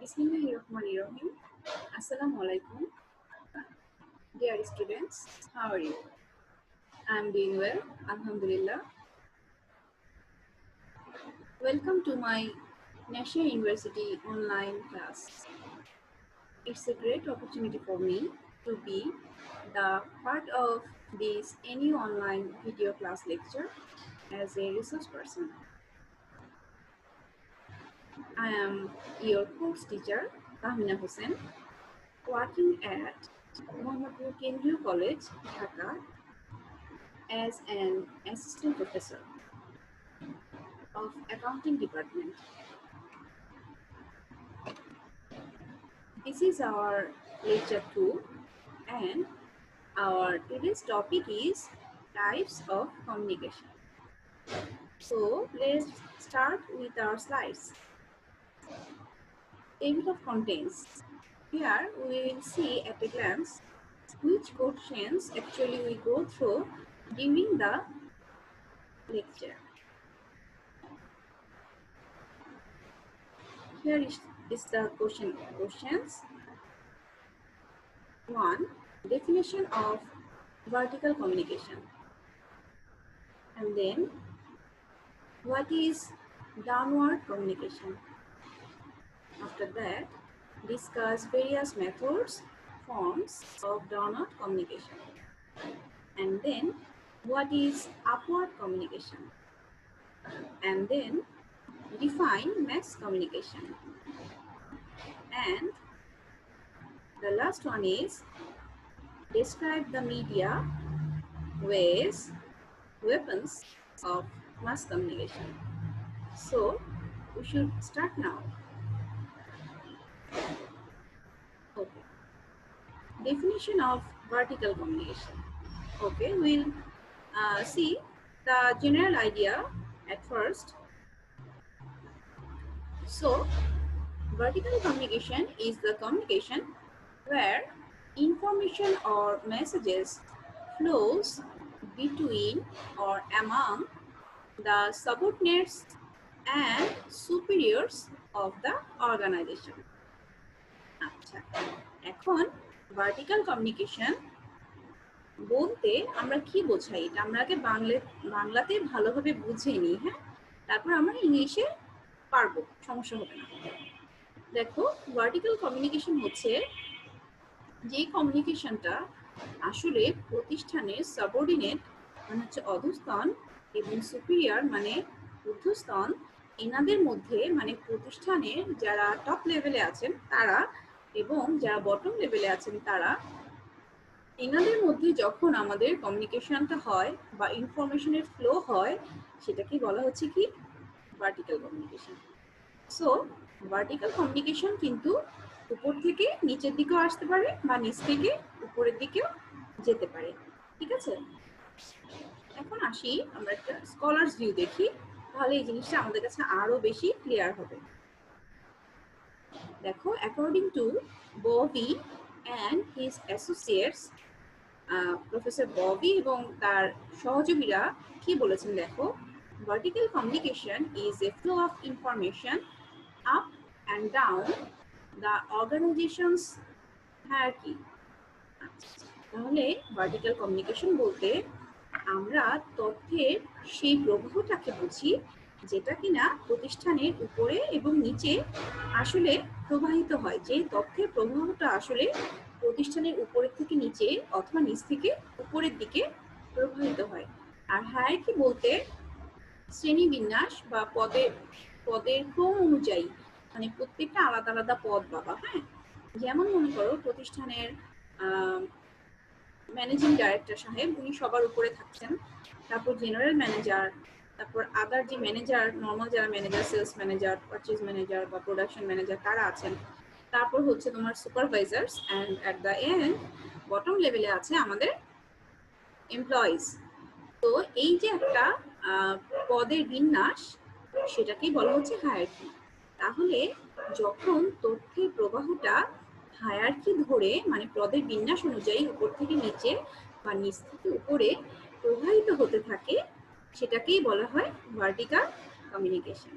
Bismillahirrahmanirrahim. Assalamu alaikum. Dear students, how are you? I'm doing well, Alhamdulillah. Welcome to my National University online class. It's a great opportunity for me to be the part of this any online video class lecture as a resource person. I am your course teacher, Tahmina Hussain, working at Mohammedpur Kendriya College, Dhaka, as an assistant professor of accounting department. This is our lecture 2 and our today's topic is types of communication. So let's start with our slides. Table of contents. Here we will see at a glance which questions actually we go through during the lecture. Here is the questions. 1. Definition of vertical communication. And then, what is downward communication? After that, discuss various methods, forms of downward communication. And then, what is upward communication? And then, define mass communication. And the last one is describe the media, ways, weapons of mass communication. So, we should start now. Okay. Definition of vertical communication. Okay, we'll see the general idea at first. So, vertical communication is the communication where information or messages flows between or among the subordinates and superiors of the organization. আচ্ছা, এখন vertical communication বলতে আমরা কি বোঝাই এটা আমরা আগে বাংলাতে ভালোভাবে বুঝে নিই, হ্যাঁ, তারপর আমরা ইংলিশে পারবো, সমস্যা হবে না। দেখো, ভার্টিক্যাল কমিউনিকেশন হচ্ছে যে কমিউনিকেশনটা আসলে প্রতিষ্ঠানের সাবঅর্ডিনেট মানে হচ্ছে অধস্তন এবং সুপিরিয়র মানে ঊর্ধ্বস্তন এনাদের মধ্যে মানে প্রতিষ্ঠানের যারা টপ লেভেলে আছেন তারা এবং যারা বটম লেভেলে আছেন তারা এনাদের মধ্যে যখন আমাদের কমিউনিকেশনটা হয় বা ইনফরমেশনের ফ্লো হয় সেটাকে বলা হচ্ছে কি vertical communication. So vertical communication কিন্তু উপর থেকে নিচের দিকেও আসতে পারে বা নিচ থেকে উপরের দিকেও যেতে পারে, ঠিক আছে? এখন আসি আমরা একটা স্কলার্স ভিউ দেখি, তাহলে এই জিনিসটা আমাদের কাছে আরো বেশি ক্লিয়ার হবে। দেখো, according to Bovee and his associates, professor Bovee এবং তার সহযোগীরা কি বলেছেন দেখো, vertical communication is a flow of information up and down the organization's hierarchy. তাহলে ভার্টিক্যাল কমিউনিকেশন বলতে আমরা তথ্যের সেই প্রবাহটাকে বুঝি যেটা কিনা প্রতিষ্ঠানের উপরে এবং নিচে আসলে প্রবাহিত হয়, যে তথ্যের প্রবাহটা আসলে প্রতিষ্ঠানের উপরের থেকে নিচে অথবা নিচ থেকে উপরের দিকে প্রবাহিত হয়। আর হায়ারার্কি বলতে শ্রেণীবিন্যাস বা পদের ক্রম অনুযায়ী, মানে প্রত্যেকটা আলাদা আলাদা পদ পাবা, হ্যাঁ। যেমন মনে করো প্রতিষ্ঠানের ম্যানেজিং ডাইরেক্টর সাহেব, উনি সবার উপরে থাকছেন, তারপর জেনারেল ম্যানেজার, তারপর আদার যে ম্যানেজার নর্মাল যারা manager, sales manager, purchase manager বা প্রোডাকশন ম্যানেজার তারা আছেন, তারপর হচ্ছে তোমার supervisors, and at the end bottom লেভেলে আছে আমাদের এমপ্লয়িজ। তো এই যে একটা পদের বিন্যাস সেটাকেই বলা হচ্ছে হায়ারার্কি। তাহলে যখন তথ্যের প্রবাহটা হায়ারার্কি ধরে মানে পদের বিন্যাস অনুযায়ী উপর থেকে নিচে বা নিচ থেকে উপরে প্রবাহিত হতে থাকে সেটাকেই বলা হয় ভার্টিক্যাল কমিউনিকেশন।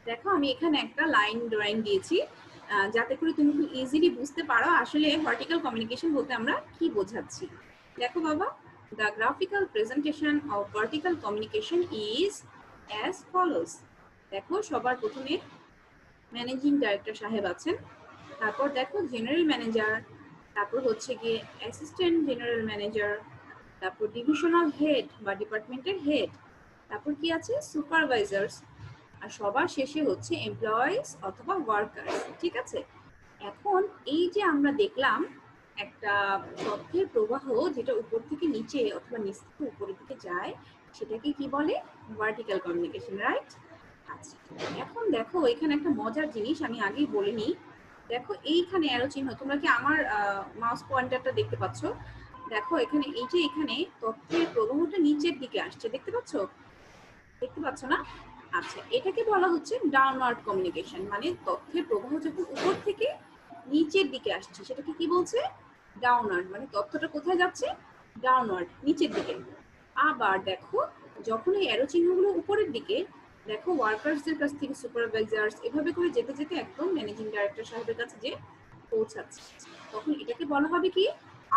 দেখো আমি এখানে একটা লাইন ড্রয়িং দিয়েছি যাতে করে তুমি খুব ইজিলি বুঝতে পারো আসলে ভার্টিক্যাল কমিউনিকেশন বলতে আমরা কি বোঝাচ্ছি। দেখো বাবা, the graphical presentation of vertical communication is as follows. দেখো সবার প্রথমে ম্যানেজিং ডাইরেক্টর সাহেব আছেন, তারপর দেখো জেনারেল ম্যানেজার, তারপর হচ্ছে গিয়ে অ্যাসিস্ট্যান্ট জেনারেল ম্যানেজার, তারপর ডিভিশনাল হেড বা ডিপার্টমেন্টের হেড, তারপর কি আছে সুপারভাইজার্স, আর সবার শেষে হচ্ছে এমপ্লয়িজ অথবা ওয়ার্কার্স। ঠিক আছে, এখন এই যে আমরা দেখলাম একটা তথ্যের প্রবাহ যেটা উপর থেকে নিচে অথবা নিচ থেকে উপরের দিকে যায়, সেটাকে কি বলে? Vertical communication, right? আচ্ছা, এখন দেখো এখানে একটা মজার জিনিস আমি আগেই বলে নিই। দেখো এইখানে অ্যারো চিহ্ন, তোমরা কি আমার মাউস পয়েন্টারটা দেখতে পাচ্ছ? দেখো এখানে এই যে এখানে তথ্যের প্রবাহটা নিচের দিকে আসছে, দেখতে পাচ্ছ? দেখতে পাচ্ছ না? আচ্ছা, এটাকে বলা হচ্ছে ডাউনওয়ার্ড কমিউনিকেশন, মানে তথ্যের প্রবাহ যখন উপর থেকে নিচের দিকে আসছে সেটাকে কি বলছে? ডাউনওয়ার্ড, মানে তথ্যটা কোথায় যাচ্ছে? ডাউনওয়ার্ড, নিচের দিকে। আবার দেখো যখন এই অ্যারো চিহ্নগুলো উপরের দিকে, দেখো ওয়ার্কার্সদের কাছ থেকে সুপারভাইজার্স এভাবে করে যেতে যেতে একদম ম্যানেজিং ডাইরেক্টর সাহেবের কাছে যে পৌঁছাচ্ছে, তখন এটাকে বলা হবে কি?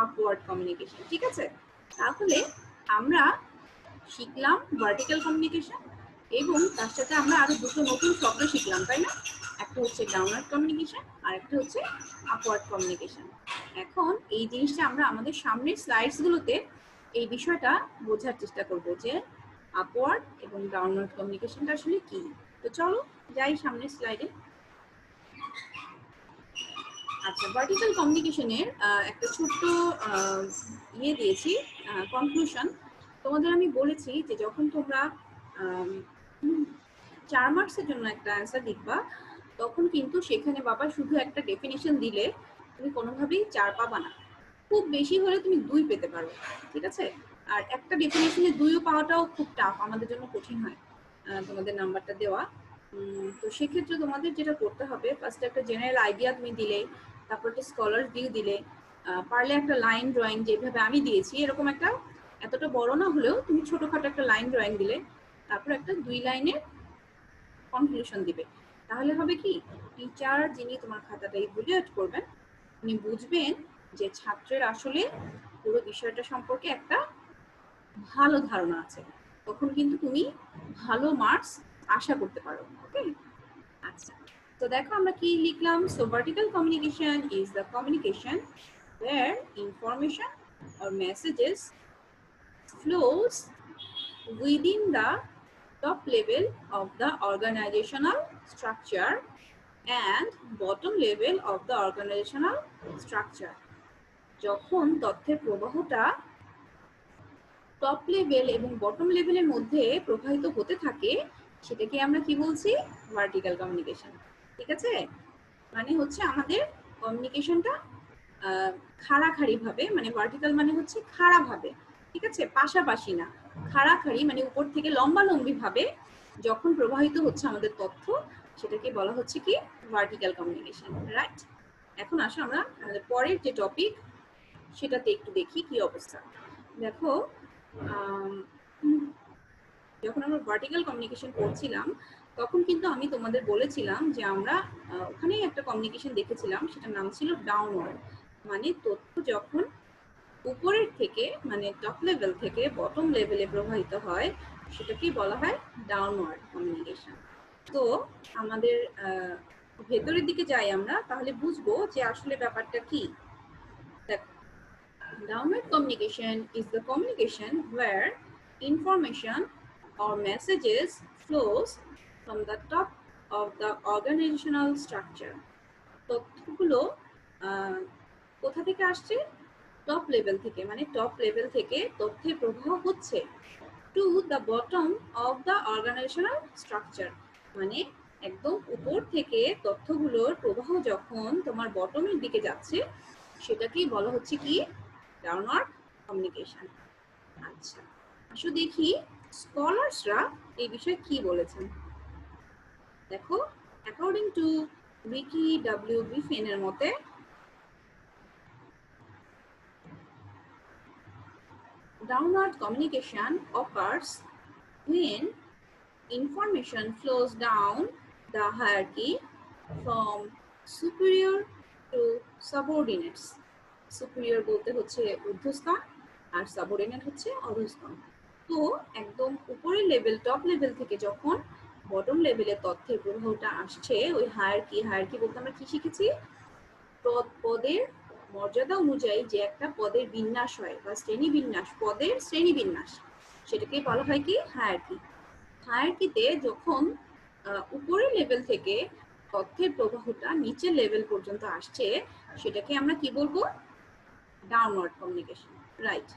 Upward communication. ঠিক আছে, তাহলে আমরা শিখলাম ভার্টিক্যাল কমিউনিকেশন এবং তার সাথে আমরা আরো দুটো নতুন শব্দ শিখলাম, তাই না? একটা হচ্ছে ডাউনওয়ার্ড কমিউনিকেশন আর একটা হচ্ছে আপওয়ার্ড কমিউনিকেশন। এখন এই জিনিসটা আমরা আমাদের সামনের স্লাইডস গুলোতে এই বিষয়টা বোঝার চেষ্টা করব যে আপওয়ার্ড এবং ডাউনওয়ার্ড কমিউনিকেশনটা আসলে কি। তো চলো যাই সামনের স্লাইডে। আচ্ছা, ভার্টিক্যাল কমিউনিকেশনের একটা ছোট্ট ইয়ে দিয়েছি, কনক্লুশন। তোমাদের আমি বলেছি যে যখন তোমরা 4 মার্কসের জন্য একটা অ্যান্সার লিখবা, তখন কিন্তু সেখানে বাবা শুধু একটা ডেফিনিশন দিলে তুমি কোনোভাবেই 4 পাবা না, খুব বেশি হলে তুমি 2 পেতে পারো। ঠিক আছে, আর একটা ডেফিনিশনে 2ও পাওয়াটাও খুব টাফ, আমাদের জন্য কঠিন হয় তোমাদের নাম্বারটা দেওয়া। তো সেক্ষেত্রে তোমাদের যেটা করতে হবে, ফার্স্টে একটা জেনারেল আইডিয়া তুমি দিলে, তারপর একটা স্কলার ভিউ দিলে, পারলে একটা লাইন ড্রয়িং যেভাবে আমি দিয়েছি এরকম একটা, এতটা বড় না হলেও তুমি ছোটখাটো একটা লাইন ড্রয়িং দিলে, তারপর একটা 2 লাইনের কনক্লুশন দিবে। তাহলে হবে কি, টিচার যিনি তোমার খাতাটা ইভ্যালুয়েট করবেন উনি বুঝবেন যে ছাত্রের আসলে পুরো বিষয়টা সম্পর্কে একটা ভালো ধারণা আছে, তখন কিন্তু তুমি ভালো মার্কস আশা করতে পারো। ওকে, আচ্ছা, তো দেখো আমরা কি লিখলাম। So vertical communication is the communication where information or messages flows within the top level of the organizational structure and bottom level of the organizational structure. যখন তথ্যের প্রবাহটা টপ লেভেল এবং বটম লেভেলের মধ্যে প্রবাহিত হতে থাকে, সেটাকে আমরা কি বলছি? Vertical communication. ঠিক আছে, মানে হচ্ছে আমাদের কমিউনিকেশনটা খাড়াখাড়ি ভাবে, মানে ভার্টিক্যাল মানে হচ্ছে খাড়া ভাবে, ঠিক আছে, পাশাপাশি না, খাড়াখাড়ি মানে উপর থেকে লম্বালম্বি ভাবে যখন প্রবাহিত হচ্ছে আমাদের তথ্য, সেটাকে বলা হচ্ছে কি? Vertical communication, right? এখন আসো আমরা আমাদের পরের যে টপিক সেটাতে একটু দেখি কি অবস্থা। দেখো যখন আমরা ভার্টিক্যাল কমিউনিকেশন করছিলাম তখন কিন্তু আমি তোমাদের বলেছিলাম যে আমরা ওখানেই একটা কমিউনিকেশন দেখেছিলাম, সেটার নাম ছিল ডাউনওয়ার্ড, মানে তথ্য যখন উপরের থেকে মানে টপ লেভেল থেকে বটম লেভেলে প্রবাহিত হয় সেটাকেই বলা হয় ডাউনওয়ার্ড কমিউনিকেশন। তো আমাদের ভেতরের দিকে যাই আমরা, তাহলে বুঝবো যে আসলে ব্যাপারটা কি। Downward communication is the communication where information or messages flows from the top of the organizational structure. তথ্যগুলো কোথা থেকে আসছে? টপ লেভেল থেকে, মানে টপ লেভেল থেকে তথ্যের প্রবাহ হচ্ছে to the bottom of the organizational structure, মানে একদম উপর থেকে তথ্যগুলোর প্রবাহ যখন তোমার বটমের দিকে যাচ্ছে সেটাকেই বলা হচ্ছে কি? Downward communication. আচ্ছা, আসো দেখি স্কলার্সরা এই বিষয়ে কি বলেছেন। দেখো, according to Ricky W Griffin এর মতে, downward communication occurs when information flows down the hierarchy from superior to subordinates. Superior বলতে হচ্ছে ঊর্ধ্বস্থান আর subordinate হচ্ছে অধস্তন। তো একদম উপরের লেভেল টপ লেভেল থেকে যখন বটম লেভেলে তথ্যের প্রবাহটা আসছে, ওই হায়ারকি বলতে আমরা কি শিখেছি? পদের মর্যাদা অনুযায়ী যে একটা পদের বিন্যাস হয় বা পদের শ্রেণীবিন্যাস, সেটাকে বলা হয় কি? হায়ারকি। হায়ারকিতে যখন উপরের লেভেল থেকে তথ্যের প্রবাহটা নিচের লেভেল পর্যন্ত আসছে, সেটাকে আমরা কি বলবো? Downward communication, right?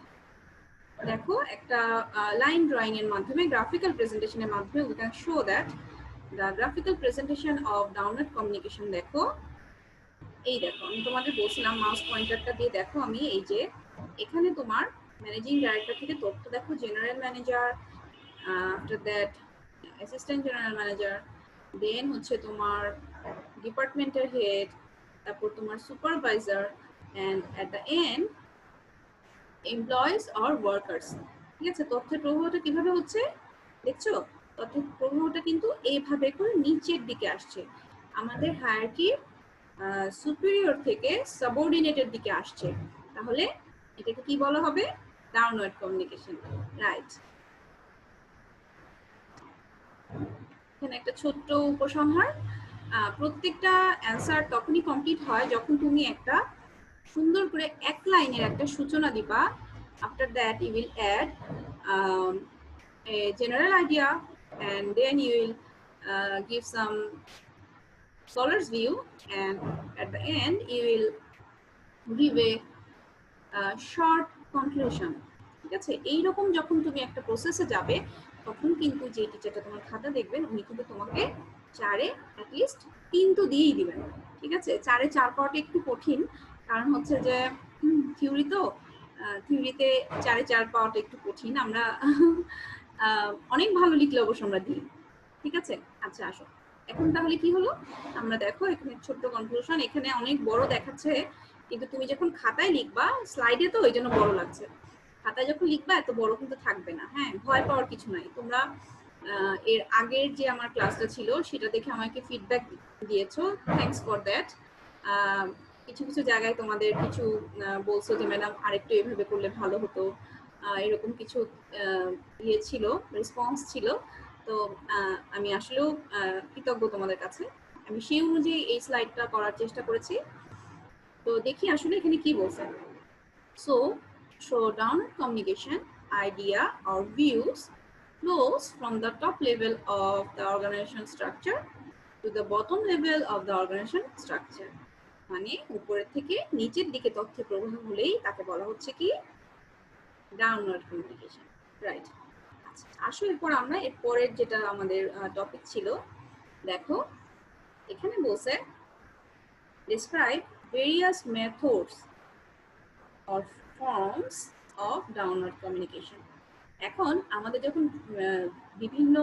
দেখো একটা লাইন ড্রয়িং এর মাধ্যমে, গ্রাফিক্যাল প্রেজেন্টেশনের মাধ্যমে we can show that the graphical presentation of downward communication. দেখো, এই দেখো আমি তোমাদের বলছিলাম মাউস পয়েন্টারটা দিয়ে দেখো, আমি এই যে এখানে তোমার ম্যানেজিং ডাইরেক্টর থেকে তথ্য দেখো, general manager, after that assistant general manager, then হচ্ছে তোমার ডিপার্টমেন্টের হেড, তারপর তোমার supervisor, and at the end employees or workers. ঠিক আছে, তথ্যের প্রবাহটা কিভাবে হচ্ছে দেখছো? তথ্যের প্রবাহটা কিন্তু এইভাবে করে নিচের দিকে আসছে, আমাদের হায়ারকি সুপিরিয়র থেকে সাবঅর্ডিনেটের দিকে আসছে। তাহলে এটাকে কি বলা হবে? Downward communication, right? এখানে একটা ছোট্ট উপসংহার, প্রত্যেকটা অ্যান্সার তখনই কমপ্লিট হয় যখন তুমি একটা সুন্দর করে এক লাইনের একটা সূচনা দিবা। After that you will add a general idea, and then you will give some scholar's view, and at the end you will give a short conclusion. ঠিক আছে, এইরকম যখন তুমি একটা প্রসেসে যাবে, তখন কিন্তু যে টিচারটা তোমার খাতা দেখবেন, উনি কিন্তু তোমাকে 4-এ অ্যাটলিস্ট 3 তো দিয়েই দিবেন। ঠিক আছে, 4-এ 4 পাওয়াটা একটু কঠিন, কারণ হচ্ছে যে থিওরি তো, থিওরিতে 4-এ 4 পাওয়াটা একটু কঠিন। আমরা অনেক ভালো লিখলে অবশ্য আমরা দিই। ঠিক আছে, আচ্ছা আসো এখন তাহলে কি হলো, আমরা দেখো এখানে ছোট্ট কনক্লুশন, এখানে অনেক বড় দেখাচ্ছে, কিন্তু তুমি যখন খাতায় লিখবা, স্লাইডে তো ওই জন্য বড় লাগছে, খাতায় যখন লিখবা এত বড় কিন্তু থাকবে না। হ্যাঁ, ভয় পাওয়ার কিছু নাই। তোমরা এর আগের যে আমার ক্লাসটা ছিল সেটা দেখে আমাকে ফিডব্যাক দিয়েছো, থ্যাঙ্কস ফর দ্যাট। কিছু কিছু জায়গায় তোমাদের কিছু বলছো যে ম্যাডাম আরেকটু এভাবে করলে ভালো হতো, এরকম কিছু ইয়ে ছিল, রেসপন্স ছিল। তো আমি আসলেও কৃতজ্ঞ তোমাদের কাছে। আমি সেই অনুযায়ী এই স্লাইডটা করার চেষ্টা করেছি। তো দেখি আসলে এখানে কি বলছে। So downward communication idea or views flows from the top level of the organization structure to the bottom level of the organization structure. মানে উপরের থেকে নিচের দিকে তথ্য প্রবাহ হলেই তাকে বলা হচ্ছে কি? Downward communication, right? আচ্ছা আসো এরপর আমরা এর পরের যেটা আমাদের টপিক ছিল, দেখো এখানে বলছে describe various methods or forms of downward communication. এখন আমাদের যখন বিভিন্ন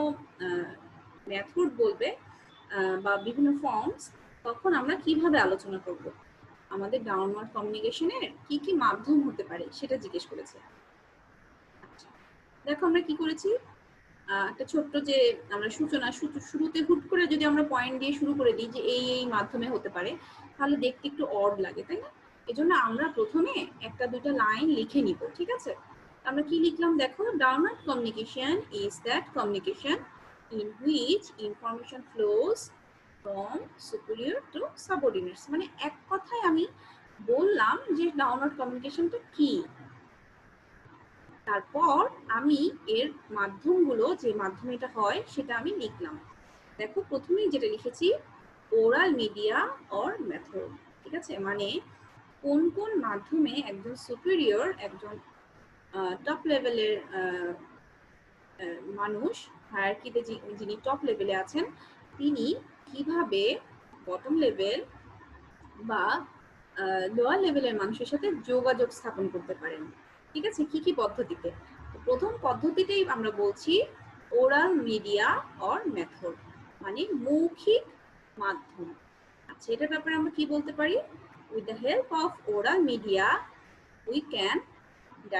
মেথড বলবে বা বিভিন্ন ফর্মস, তখন আমরা কিভাবে আলোচনা করব? আমাদের ডাউনওয়ার্ড কমিউনিকেশনের কি কি মাধ্যম হতে পারে সেটা জিজ্ঞেস করেছে। দেখো আমরা কি করেছি, একটা ছোট্ট যে আমরা সূচনা শুরুতে হুট করে যদি আমরা পয়েন্ট দিয়ে শুরু করে দিই যে এই এই মাধ্যমে হতে পারে, তাহলে দেখতে একটু অড লাগে, তাই না? এজন্য আমরা প্রথমে একটা দুটো লাইন লিখে নিব। ঠিক আছে, আমরা কি লিখলাম দেখো, downward communication is that communication in which information flows from superior two সাবঅর্ডিনেটস। মানে এক কথায় আমি বললাম যে ডাউনওয়ার্ড কমিউনিকেশনটা কি, তারপর আমি এর মাধ্যমগুলো, যে মাধ্যমে এটা হয় সেটা আমি লিখলাম। দেখো প্রথমেই যেটা লিখেছি, ওরাল মিডিয়া অর মেথড। ঠিক আছে, মানে কোন কোন মাধ্যমে একজন সুপিরিয়র, একজন টপ লেভেলের মানুষ, হায়ারকিতে যিনি টপ লেভেলে আছেন, তিনি কিভাবে বটম লেভেল বা লোয়ার লেভেলের মানুষের সাথে যোগাযোগ স্থাপন করতে পারেন। ঠিক আছে, কি কি পদ্ধতিতে? প্রথম পদ্ধতিতেই আমরা বলছি ওরাল মিডিয়া অর মেথড, মানে মৌখিক মাধ্যম। আচ্ছা, এটার ব্যাপারে আমরা কি বলতে পারি? With the help of oral media we can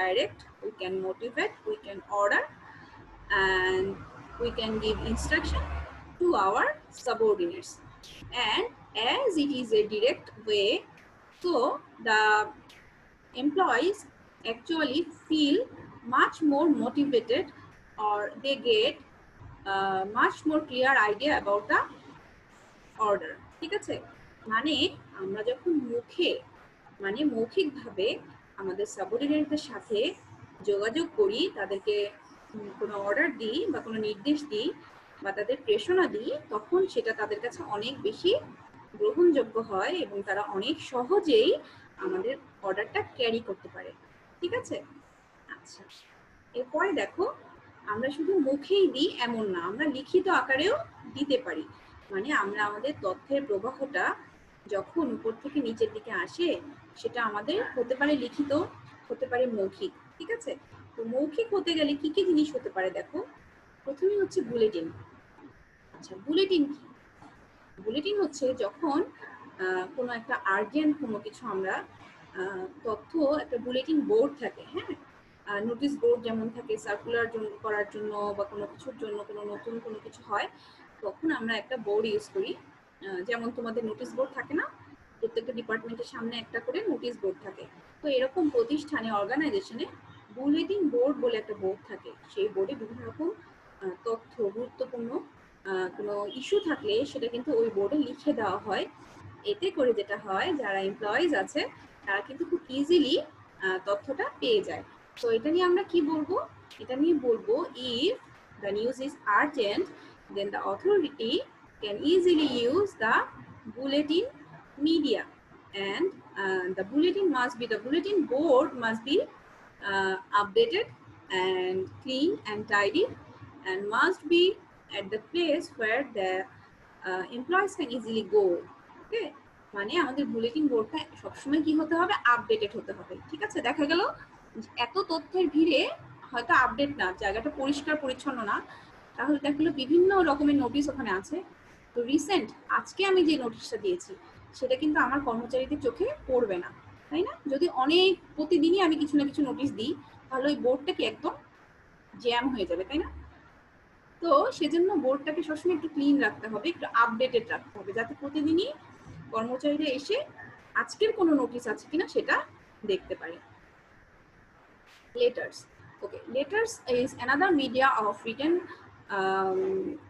direct, we can motivate, we can order, and we can give instruction, to our subordinates. And as it is a direct way, so the employees actually feel much more motivated, or they get much more clear idea about the order. ঠিক আছে, মানে আমরা যখন মৌখিকভাবে আমাদের সাবঅর্ডিনেটদের সাথে যোগাযোগ করি, তাদেরকে কোনো অর্ডার দিই বা কোনো নির্দেশ দিই বা তাদের প্রেরণা দিই, তখন সেটা তাদের কাছে অনেক বেশি গ্রহণযোগ্য হয় এবং তারা অনেক সহজেই আমাদের অর্ডারটা ক্যারি করতে পারে। ঠিক আছে, আচ্ছা এরপরে দেখো, আমরা শুধু মুখেই দিই এমন না, আমরা লিখিত আকারেও দিতে পারি। মানে আমরা আমাদের তথ্যের প্রবাহটা যখন উপর থেকে নিচের দিকে আসে, সেটা আমাদের হতে পারে লিখিত, হতে পারে মৌখিক। ঠিক আছে, তো মৌখিক হতে গেলে কি কি জিনিস হতে পারে দেখো, প্রথমেই হচ্ছে বুলেটিন। আচ্ছা বুলেটিন কি? বুলেটিন হচ্ছে যখন কোনো একটা আর্জেন্ট কোনো কিছু আমরা তথ্য, একটা বুলেটিন বোর্ড থাকে, হ্যাঁ, নোটিশ বোর্ড যেমন থাকে সার্কুলার করার জন্য বা কোনো কিছুর জন্য, কোনো নতুন কোনো কিছু হয় তখন আমরা একটা বোর্ড ইউজ করি। যেমন তোমাদের নোটিশ বোর্ড থাকে না, প্রত্যেকটা ডিপার্টমেন্টের সামনে একটা করে নোটিশ বোর্ড থাকে, তো এরকম প্রতিষ্ঠানে, অর্গানাইজেশনে বুলেটিন বোর্ড বলে একটা বোর্ড থাকে। সেই বোর্ডে বিভিন্ন রকম তথ্য, গুরুত্বপূর্ণ কোনো ইস্যু থাকলে সেটা কিন্তু ওই বোর্ডে লিখে দেওয়া হয়। এতে করে যেটা হয়, যারা এমপ্লয়িজ আছে তারা কিন্তু খুব ইজিলি তথ্যটা পেয়ে যায়। তো এটা নিয়ে আমরা কি বলবো? এটা নিয়ে বলবো, if the news is urgent, then the authority can easily use the bulletin media, and the bulletin board must be updated and clean and tidy, and must be at the place where the employees can easily go. Okay, মানে আমাদের bulletin বোর্ডটা সবসময় কি হতে হবে? Updated হতে হবে। ঠিক আছে, দেখা গেল এত তথ্যের ভিড়ে হয়তো আপডেট না, জায়গাটা পরিষ্কার পরিচ্ছন্ন না, তাহলে দেখা গেলো বিভিন্ন রকমের নোটিশ ওখানে আছে। তো রিসেন্ট আজকে আমি যে নোটিশটা দিয়েছি সেটা কিন্তু আমার কর্মচারীদের চোখে পড়বে না, তাই না? যদি অনেক প্রতিদিনই আমি কিছু না কিছু নোটিশ দিই, তাহলে ওই বোর্ডটা কি একদম জ্যাম হয়ে যাবে, তাই না? তো সেজন্য বোর্ডটাকে সবসময় একটু ক্লিন রাখতে হবে, একটু আপডেটেড রাখতে হবে, যাতে প্রতিদিনই কর্মচারীরা এসে আজকের কোনো নোটিশ আছে কিনা সেটা দেখতে পারে। Letters. Okay, letters is another media of written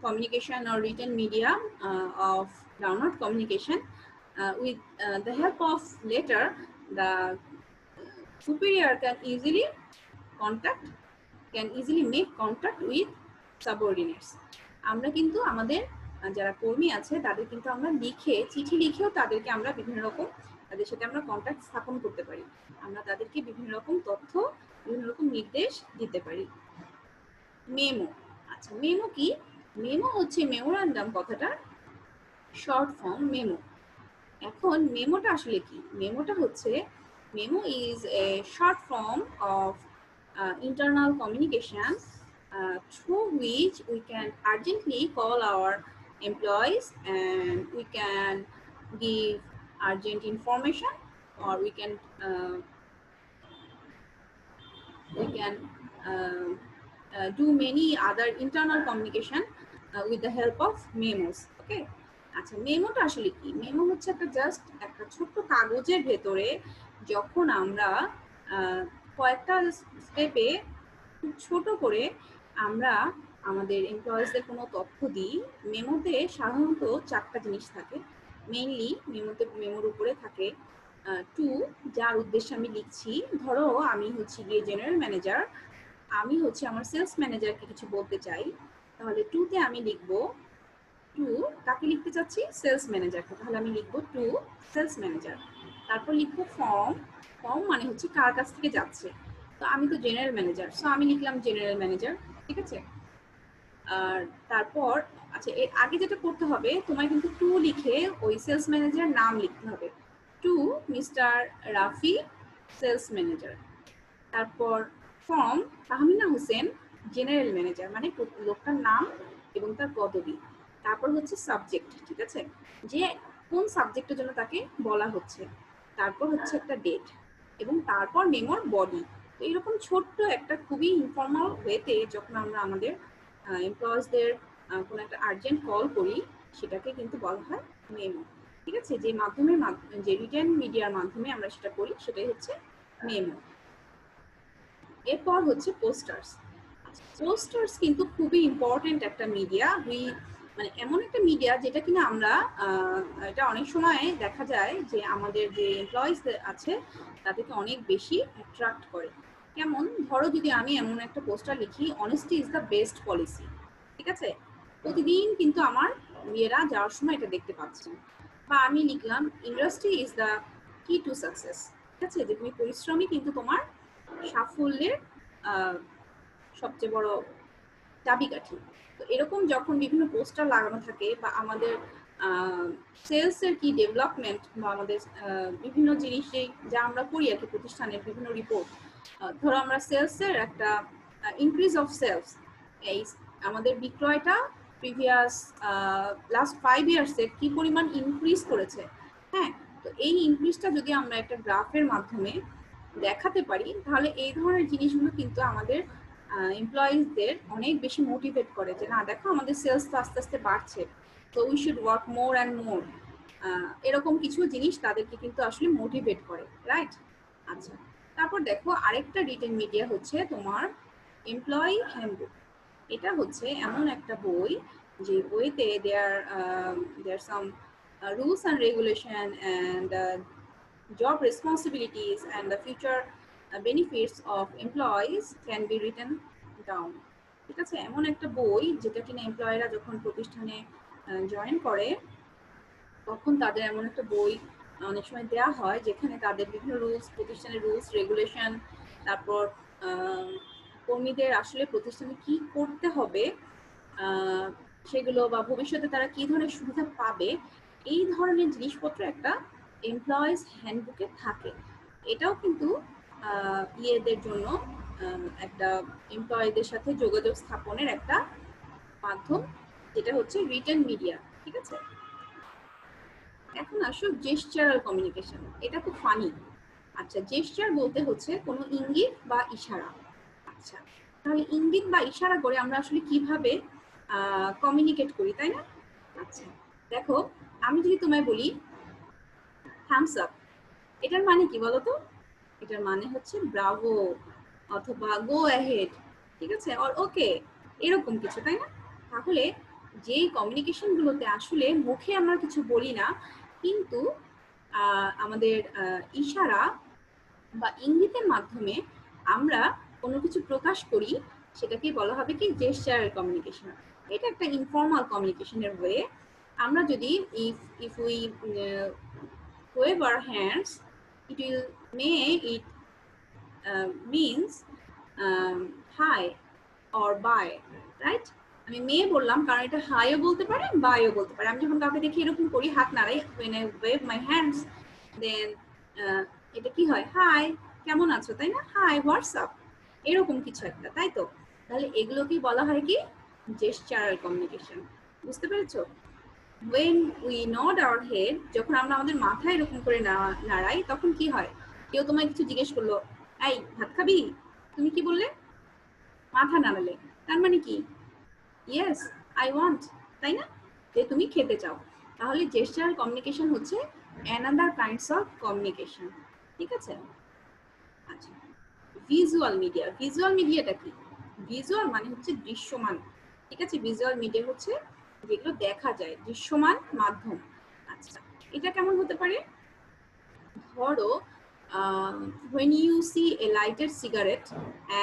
communication or written media of downward communication. With the help of letter, the superior can easily make contact with subordinates. আমরা কিন্তু আমাদের যারা কর্মী আছে তাদের কিন্তু আমরা চিঠি লিখেও তাদেরকে আমরা বিভিন্ন রকম, তাদের সাথে আমরা কন্ট্যাক্ট স্থাপন করতে পারি। আমরা তাদেরকে বিভিন্ন রকম তথ্য, বিভিন্ন রকম নির্দেশ দিতে পারি। মেমো। আচ্ছা মেমো কি? মেমো হচ্ছে মেমোরান্ডাম কথাটা শর্ট ফর্ম মেমো। এখন মেমোটা আসলে কি? মেমোটা হচ্ছে, memo is a short form of internal communication through which we can urgently call our employees and we can give urgent information, or we can do many other internal communication with the help of memos. Okay, আচ্ছা মেমোটা আসলে কি? Memo হচ্ছে just একটা ছোট্ট কাগজের ভেতরে যখন আমরা কয়েকটা স্টেপে খুব ছোট করে আমরা আমাদের এমপ্লয়িজদের কোনো তথ্য দিই। মেমোতে সাধারণত 4টা জিনিস থাকে মেইনলি। মেমোর উপরে থাকে টু, যার উদ্দেশ্যে আমি লিখছি। ধরো আমি হচ্ছি গিয়ে জেনারেল ম্যানেজার, আমি হচ্ছে আমার সেলস ম্যানেজারকে কিছু বলতে চাই, তাহলে টুতে আমি লিখবো, টু কাকে লিখতে চাচ্ছি? সেলস ম্যানেজারকে, তাহলে আমি লিখবো টু সেলস ম্যানেজার। তারপর লিখবো ফর্ম মানে হচ্ছে কার কাছ থেকে যাচ্ছে, তো আমি তো জেনারেল ম্যানেজার, সো আমি লিখলাম জেনারেল ম্যানেজার। ঠিক আছে, আর তারপর আচ্ছা এর আগে যেটা করতে হবে, তোমায় কিন্তু টু লিখে ওই সেলস ম্যানেজার নাম লিখতে হবে, to mister Rafi sales manager. তারপর from Tahmina Hossain general manager, মানে লোকটার নাম এবং তার পদবি। তারপর হচ্ছে সাবজেক্ট, ঠিক আছে, যে কোন সাবজেক্টের জন্য তাকে বলা হচ্ছে। তারপর হচ্ছে একটা ডেট, এবং তারপর মেমোর বডি। তো এরকম ছোট্ট একটা খুবই ইনফর্মাল ওয়েতে যখন আমরা আমাদের এমপ্লয়িজদের কোনো একটা আর্জেন্ট কল করি, সেটাকে কিন্তু বলা হয় মেমো। ঠিক আছে, যে যে রিটেন মিডিয়ার মাধ্যমে আমরা সেটা করি সেটাই হচ্ছে মেমো। এরপর হচ্ছে পোস্টার্স। পোস্টার্স কিন্তু খুবই ইম্পর্টেন্ট একটা মিডিয়া। মানে এমন একটা মিডিয়া যেটা কিনা আমরা এটা অনেক সময় দেখা যায় যে আমাদের যে এমপ্লয়িজ আছে তাদেরকে অনেক বেশি অ্যাট্রাক্ট করে। কেমন, ধরো যদি আমি এমন একটা পোস্টার লিখি, honesty is the best policy, ঠিক আছে, প্রতিদিন কিন্তু আমার মেয়েরা যাওয়ার সময় এটা দেখতে পাচ্ছেন। বা আমি লিখলাম ইন্ডাস্ট্রি ইজ দ্য কি টু সাকসেস, ঠিক আছে, যে তুমি পরিশ্রমই কিন্তু তোমার সাফল্যের সবচেয়ে বড় চাবিকাঠি। তো এরকম যখন বিভিন্ন পোস্টার লাগানো থাকে বা আমাদের সেলসের কি ডেভেলপমেন্ট বা আমাদের বিভিন্ন জিনিস যা আমরা করি আর কি, প্রতিষ্ঠানের বিভিন্ন রিপোর্ট, ধরো আমরা সেলসের একটা ইনক্রিজ অফ সেলস, এই আমাদের বিক্রয়টা প্রিভিয়াস লাস্ট 5 ইয়ার্সে কি পরিমাণ ইনক্রিজ করেছে। হ্যাঁ, তো এই ইনক্রিজটা যদি আমরা একটা গ্রাফের মাধ্যমে দেখাতে পারি, তাহলে এই ধরনের জিনিসগুলো কিন্তু আমাদের এমপ্লয়িজদের অনেক বেশি মোটিভেট করে যে না দেখো আমাদের সেলস তো আস্তে আস্তে বাড়ছে, তো we should work more and more. এরকম কিছু জিনিস তাদেরকে কিন্তু আসলে মোটিভেট করে, রাইট? আচ্ছা, তারপর দেখো আরেকটা রিটেন মিডিয়া হচ্ছে তোমার এমপ্লয়ি হ্যান্ডবুক। এটা হচ্ছে এমন একটা বই যে বইতে দেয়ার সাম rules and regulation and job responsibilities and the future benefits of employees can be written down. ঠিক আছে, এমন একটা বই যেটা কিনা এমপ্লয়িরা যখন প্রতিষ্ঠানে জয়েন করে তখন তাদের এমন একটা বই অনেক সময় দেওয়া হয় যেখানে তাদের বিভিন্ন রুলস, প্রতিষ্ঠানের রুলস রেগুলেশন, তারপর কর্মীদের আসলে প্রতিষ্ঠানে কি করতে হবে সেগুলো, বা ভবিষ্যতে তারা কি ধরনের সুবিধা পাবে, এই ধরনের জিনিসপত্র একটা এমপ্লয়িজ হ্যান্ডবুকে থাকে। এটাও কিন্তু ইয়েদের জন্য একটা এমপ্লয়ীদের সাথে যোগাযোগ স্থাপনের একটা মাধ্যম, যেটা হচ্ছে রিটেন মিডিয়া। ঠিক আছে, এখন আসো জেস্চারাল কমিউনিকেশন। এটা খুব ফানি। আচ্ছা, জেস্চার বলতে হচ্ছে কোনো ইঙ্গিত বা ইশারা। আচ্ছা, তাহলে ইঙ্গিত বা ইশারা করে আমরা আসলে কিভাবে কমিউনিকেট করি, তাই না? আচ্ছা, দেখো আমি যদি তোমায় বলি থামস আপ, এটার মানে কি বলো তো? এটার মানে হচ্ছে ব্রাভো অথবা গো অ্যাহেড, ঠিক আছে, অর ওকে, এরকম কিছু, তাই না? তাহলে যেই কমিউনিকেশন গুলোতে আসলে মুখে আমরা কিছু বলি না, কিন্তু আমাদের ইশারা বা ইঙ্গিতের মাধ্যমে আমরা কোনো কিছু প্রকাশ করি, সেটাকে বলা হবে কি জেস্চারাল কমিউনিকেশন। এটা একটা ইনফর্মাল কমিউনিকেশনের ওয়ে। আমরা যদি if we wave our hands, it means hi or bye, right? আমি মেয়ে বললাম কারণ এটা হাইও বলতে পারে বাইও বলতে পারে। আমি যখন কাউকে দেখি এরকম করি, হাত নাড়াই, when I wave my hands, then এটা কি হয়, হাই, কেমন আছো, তাই না? হাই, হোয়াটসঅ্যাপ, এরকম কিছু একটা, তাই তো? তাহলে এগুলোকেই বলা হয় কি জেস্চারাল কমিউনিকেশন। বুঝতে পেরেছো? when we nod our head, যখন আমরা আমাদের মাথা এরকম করে নাড়াই, তখন কি হয়? কেউ তোমায় কিছু জিজ্ঞেস করলো, এই ভাত খাবি, তুমি কি বললে? মাথা নাড়ালে, তার মানে কি ইয়েস আই ওয়ান্ট, তাই না? যে তুমি খেতে চাও। তাহলে জেস্চারাল কমিউনিকেশন হচ্ছে অ্যানাদার কাইন্ডস অফ কমিউনিকেশন। ঠিক আছে, আচ্ছা, ভিজুয়াল মিডিয়া। ভিজুয়াল মিডিয়াটা কি? ভিজুয়াল মানে হচ্ছে দৃশ্যমান, ঠিক আছে, ভিজুয়াল মিডিয়া হচ্ছে যেগুলো দেখা যায়, দৃশ্যমান মাধ্যম। আচ্ছা, এটা কেমন হতে পারে? ধরো when you see a lighted cigarette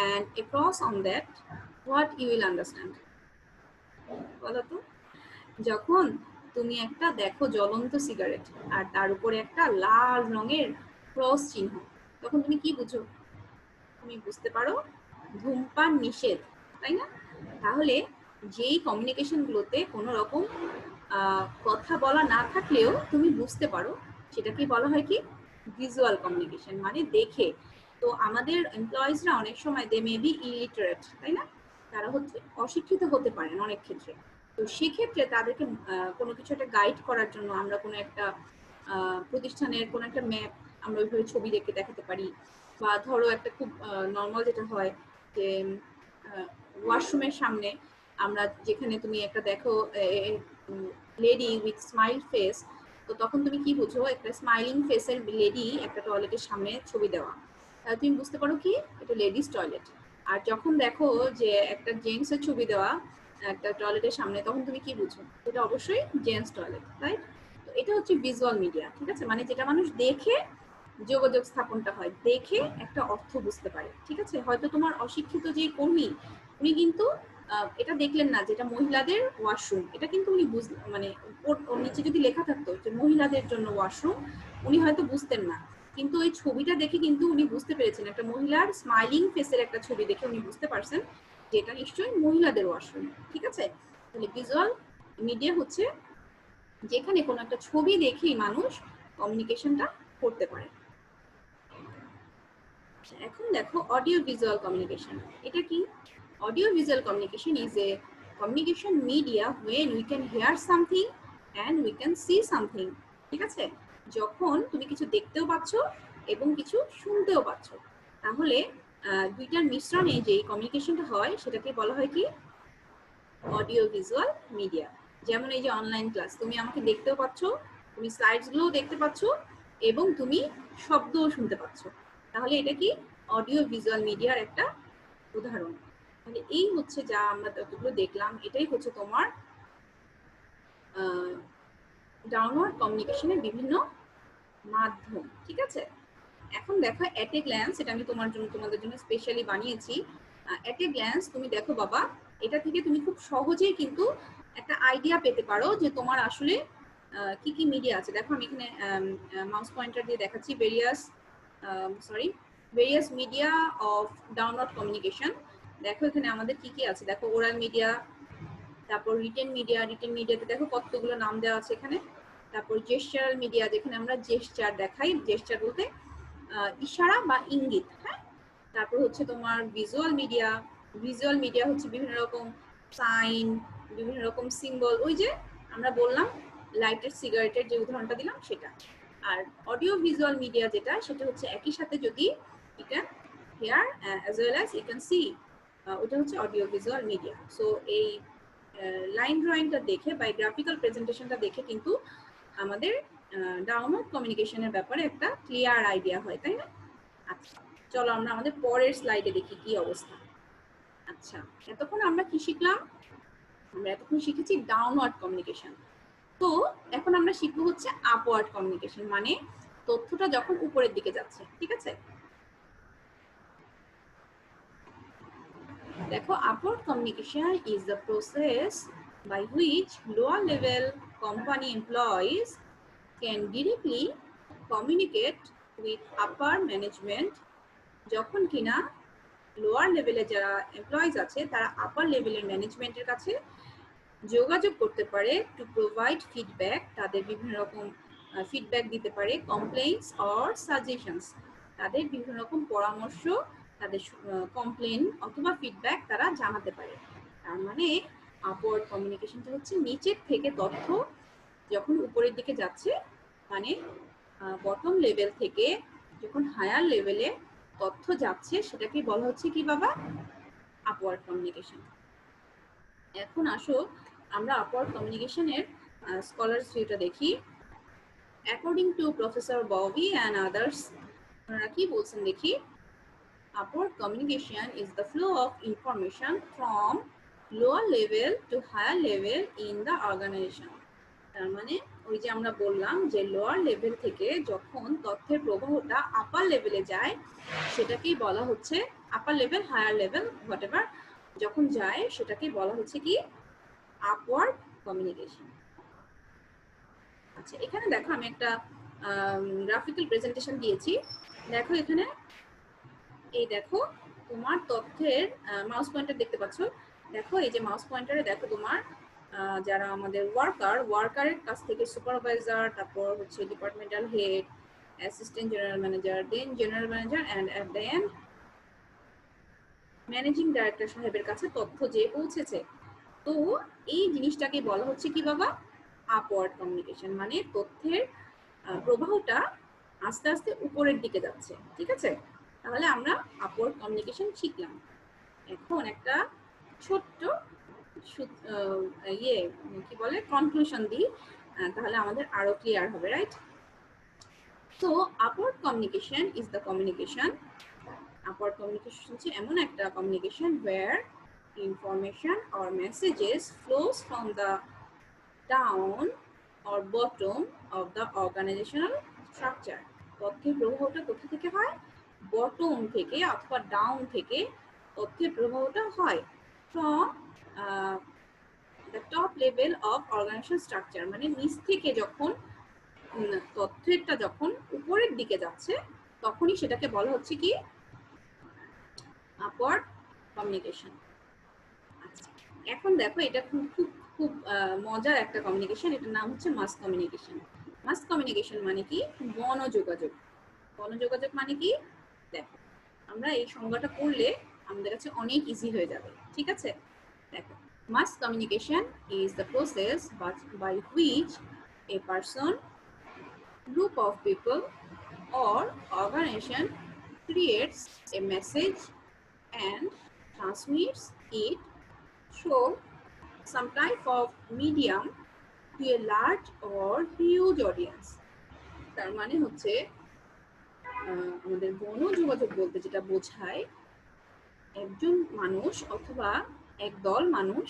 and a cross on that, what you will understand? বলো তো, যখন তুমি একটা দেখো জ্বলন্ত সিগারেট আর তার উপরে একটা লাল রঙের ক্রস চিহ্ন, তখন তুমি কি বুঝো? তুমি বুঝতে পারো ধূমপান নিষেধ, তাই না? তাহলে যেই কমিউনিকেশন গুলোতে কোনো রকম কথা বলা না থাকলেও তুমি বুঝতে পারো, সেটাকে বলা হয় কি ভিজুয়াল কমিউনিকেশন, মানে দেখে। তো আমাদের এমপ্লয়িজরা অনেক সময় দে মে বি ইলিটারেট, তাই না? তারা হচ্ছে অশিক্ষিত হতে পারেন অনেক ক্ষেত্রে। তো সেক্ষেত্রে তাদেরকে কোনো কিছু একটা গাইড করার জন্য আমরা কোনো একটা প্রতিষ্ঠানের কোনো একটা ম্যাপ আমরা ওইভাবে ছবি দেখে দেখাতে পারি। বা ধরো একটা খুব নর্মাল যেটা হয় যে ওয়াশরুমের সামনে আমরা যেখানে তুমি একটা দেখো লেডি উইথ স্মাইল ফেস, তো তখন তুমি কি বুঝো? একটা স্মাইলিং ফেসের লেডি একটা টয়লেটের সামনে ছবি দেওয়া, তাহলে তুমি বুঝতে পারো কি এটা লেডিস টয়লেট। আর যখন দেখো যে একটা জেন্টসের ছবি দেওয়া একটা টয়লেটের সামনে, তখন তুমি কি বুঝো? এটা অবশ্যই জেন্টস টয়লেট, রাইট? তো এটা হচ্ছে ভিজুয়াল মিডিয়া, ঠিক আছে? মানে যেটা মানুষ দেখে যোগাযোগ স্থাপনটা হয়, দেখে একটা অর্থ বুঝতে পারে, ঠিক আছে? হয়তো তোমার অশিক্ষিত যে কর্মী, উনি কিন্তু এটা দেখলেন না যেটা মহিলাদের ওয়াশরুম, এটা কিন্তু উনি মানে ওর নিচে যদি লেখা থাকতো যে মহিলাদের জন্য ওয়াশরুম, উনি হয়তো বুঝতেন না, কিন্তু ওই ছবিটা দেখে কিন্তু উনি বুঝতে পেরেছেন, একটা মহিলার স্মাইলিং ফেসের একটা ছবি দেখে উনি বুঝতে পারছেন যে এটা নিশ্চয়ই মহিলাদের ওয়াশরুম, ঠিক আছে? তাহলে ভিজুয়াল মিডিয়া হচ্ছে যেখানে কোনো একটা ছবি দেখেই মানুষ কমিউনিকেশনটা করতে পারে। এখন দেখো অডিও ভিজুয়াল কমিউনিকেশন, এটা কি? Audio visual communication is A communication media when we can hear something and we can see something, ঠিক আছে? যখন তুমি কিছু দেখতেও পাচ্ছ এবং কিছু শুনতেও পাচ্ছ, তাহলে দুইটার মিশ্রণে যে কমিউনিকেশনটা হয় সেটাকে বলা হয় কি? Audio visual media. যেমন এই যে অনলাইন ক্লাস, তুমি আমাকে দেখতেও পাচ্ছ, তুমি স্লাইডসগুলোও দেখতে পাচ্ছ এবং তুমি শব্দও শুনতে পাচ্ছ, তাহলে এটা কি? অডিও ভিজুয়াল মিডিয়ার একটা উদাহরণ। তাহলে এই হচ্ছে যা আমরা যতগুলো দেখলাম, এটাই হচ্ছে তোমার ডাউনওয়ার্ড কমিউনিকেশনের বিভিন্ন মাধ্যম, ঠিক আছে? এখন দেখো এট এ গ্ল্যান্স, এটা আমি তোমাদের জন্য স্পেশালি বানিয়েছি। এট এ গ্ল্যান্স তুমি দেখো বাবা, এটা থেকে তুমি খুব সহজেই কিন্তু একটা আইডিয়া পেতে পারো যে তোমার আসলে কি কি মিডিয়া আছে। দেখো আমি এখানে মাউস পয়েন্টার দিয়ে দেখাচ্ছি various media of download communication. দেখো এখানে আমাদের কি কি আছে, দেখো ওরাল মিডিয়া, তারপর রিটেন মিডিয়াতে দেখো কতগুলো নাম দেওয়া আছে এখানে। তারপর জেস্চারাল মিডিয়া, যেখানে আমরা জেস্চার দেখাই, জেস্চার বলতে ইশারা বা ইঙ্গিত, হ্যাঁ। তারপর হচ্ছে তোমার ভিজুয়াল মিডিয়া হচ্ছে বিভিন্ন রকম সাইন, বিভিন্ন রকম সিম্বল, ওই যে আমরা বললাম লাইটের সিগারেটের যে উদাহরণটা দিলাম সেটা। আর অডিও ভিজুয়াল মিডিয়া যেটা, সেটা হচ্ছে একই সাথে যদি you can hear as well as you can see, ওটা হচ্ছে অডিও ভিজুয়াল মিডিয়া। সো এই লাইন ড্রয়িংটা দেখে বা গ্রাফিক্যাল প্রেজেন্টেশনটা দেখে কিন্তু আমাদের ডাউনলোড কমিউনিকেশনের ব্যাপারে একটা ক্লিয়ার আইডিয়া হয়, তাই না? আচ্ছা, চলো আমরা আমাদের পরের স্লাইডে দেখি কি অবস্থা। আচ্ছা, এতক্ষণ আমরা কি শিখলাম? আমরা এতক্ষণ শিখেছি ডাউনওয়ার্ড কমিউনিকেশন। তো এখন আমরা শিখবো হচ্ছে আপওয়ার্ড কমিউনিকেশন, মানে তথ্যটা যখন উপরের দিকে যাচ্ছে, ঠিক আছে? দেখো, upward communication is the process by which lower level company employees can directly communicate with upper management, যখন কিনা লোয়ার লেভেলে যারা এমপ্লয়িজ আছে তারা আপার লেভেলের ম্যানেজমেন্টের কাছে যোগাযোগ করতে পারে টু প্রোভাইড ফিডব্যাক, তাদের বিভিন্ন রকম ফিডব্যাক দিতে পারে, কমপ্লেইন্টস অর সাজেশনস, তাদের বিভিন্ন রকম পরামর্শ, তাদের কমপ্লেন অথবা ফিডব্যাক তারা জানাতে পারে। তার মানে আপওয়ার্ড কমিউনিকেশনটা হচ্ছে নিচের থেকে তথ্য যখন উপরের দিকে যাচ্ছে, মানে বটম লেভেল থেকে যখন হায়ার লেভেলে তথ্য যাচ্ছে, সেটাকে বলা হচ্ছে কি বাবা? Upward communication. এখন আসো আমরা আপওয়ার্ড কমিউনিকেশনের স্কলার্স ভিউটা দেখি। According to professor Bobby and others, ওনারা কি বলছেন দেখি। Upward communication is the flow of information from lower level to higher level in the organization. তার মানে ওই যে আমরা বললাম যে লোয়ার লেভেল থেকে যখন তথ্যের প্রবাহটা আপার লেভেলে যায়, সেটাকেই বলা হচ্ছে upper level, higher level, whatever যখন যায় সেটাকেই বলা হচ্ছে কি? Upward communication. আচ্ছা, এখানে দেখো আমি একটা গ্রাফিক্যাল প্রেজেন্টেশন দিয়েছি। দেখো এখানে, এই দেখো তোমার তথ্যের মাউস পয়েন্টার দেখতে পাচ্ছ। দেখো এই যে মাউস পয়েন্টারে দেখো তোমার যারা আমাদের ওয়ার্কারের কাছ থেকে সুপারভাইজার, তারপর হচ্ছে departmental head, assistant general manager, then general manager and then managing director সাহেবের কাছে তথ্য যে পৌঁছেছে। তো এই জিনিসটাকে বলা হচ্ছে কি বাবা? আপওয়ার্ড কমিউনিকেশন, মানে তথ্যের প্রবাহটা আস্তে আস্তে উপরের দিকে যাচ্ছে, ঠিক আছে? তাহলে আমরা আপওয়ার্ড কমিউনিকেশন শিখলাম। এখন একটা ছোট্ট ইয়ে কি বলে কনক্লুশন দিই, তাহলে আমাদের আরো ক্লিয়ার হবে, right? So upward communication is the communication. Upward communication হচ্ছে এমন একটা communication where information or messages flows from the down or bottom of the organizational structure. তথ্যের প্রবাহটা কোথা থেকে হয়? বটম থেকে অথবা ডাউন থেকে তথ্যের প্রবাহটা হয় from the top level of organizational structure, মানে নিচ থেকে যখন তথ্যটা যখন উপরের দিকে যাচ্ছে তখনই সেটাকে বলা হচ্ছে কি আপওয়ার্ড কমিউনিকেশন। আচ্ছা, এখন দেখো এটা খুব খুব খুব মজার একটা কমিউনিকেশন, এটার নাম হচ্ছে মাস কমিউনিকেশন। মাস কমিউনিকেশন মানে কি? গণযোগাযোগ। গণযোগাযোগ মানে কি? দেখো আমরা এই সংজ্ঞাটা পড়লে আমাদের কাছে অনেক ইজি হয়ে যাবে, ঠিক আছে? দেখো, mass communication is the process by which a person, group of people or organization creates a message and transmits it through some type of medium to a large or huge audience. তার মানে হচ্ছে আমাদের গণযোগাযোগ বলতে যেটা বোঝায় একজন মানুষ অথবা একদল মানুষ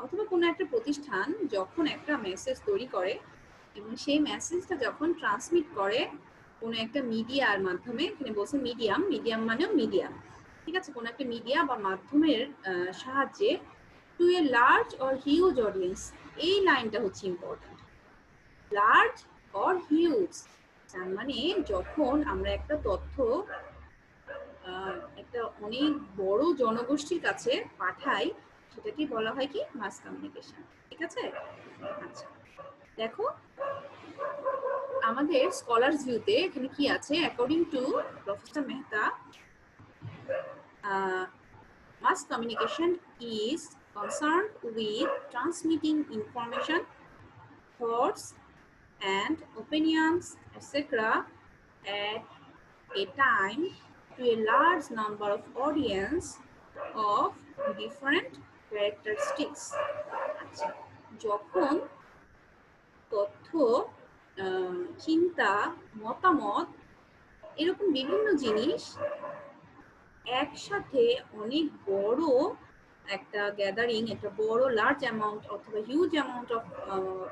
অথবা কোনো একটা প্রতিষ্ঠান যখন একটা মেসেজ তৈরি করে এবং সেই মেসেজটা যখন ট্রান্সমিট করে কোনো একটা মিডিয়ার মাধ্যমে, এখানে বলছে মিডিয়াম, মিডিয়াম মানেও মিডিয়া, ঠিক আছে, কোনো একটা মিডিয়া বা মাধ্যমের সাহায্যে to a large or huge audience. এই লাইনটা হচ্ছে ইম্পর্টেন্ট, লার্জ অর হিউজ। তার মানে যখন আমরা একটা তথ্য একটা অনেক বড় জনগোষ্ঠীর কাছে পাঠাই সেটাকে বলা হয় কি মাস কমিউনিকেশন, ঠিক আছে? আচ্ছা, দেখো আমাদের স্কলার্স ভিউতে এখানে কি আছে? According to professor Mehta, mass communication is concerned with transmitting information, thoughts and opinions, etc. at a time to a large number of audience of different characteristics. আচ্ছা, যখন তথ্য, চিন্তা, মতামত এরকম বিভিন্ন জিনিস একসাথে অনেক বড় একটা গ্যাদারিং, একটা বড় লার্জ অ্যামাউন্ট অথবা হিউজ অ্যামাউন্ট অফ